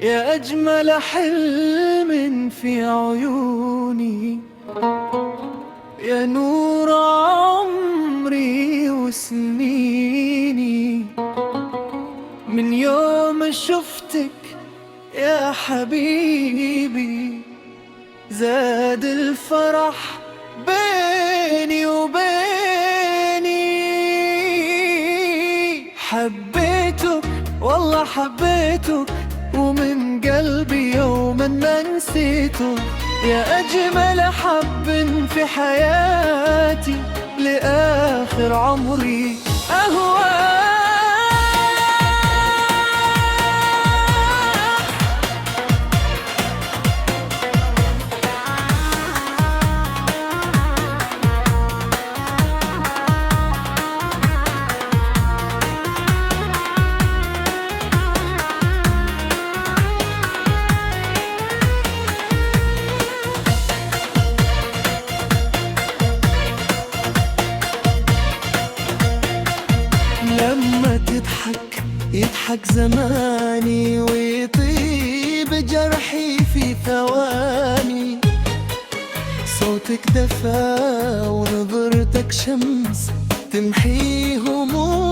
يا أجمل حلم في عيوني، يا نور عمري وسنيني. من يوم شفتك يا حبيبي زاد الفرح بيني وبيني. حبيتك والله حبيتك، ومن قلبي يوما ما نسيته. يا أجمل حب في حياتي لآخر عمري أهواك. لما تضحك يضحك زماني، ويطيب جرحي في ثواني. صوتك دفا ونظرتك شمس تمحي همومي.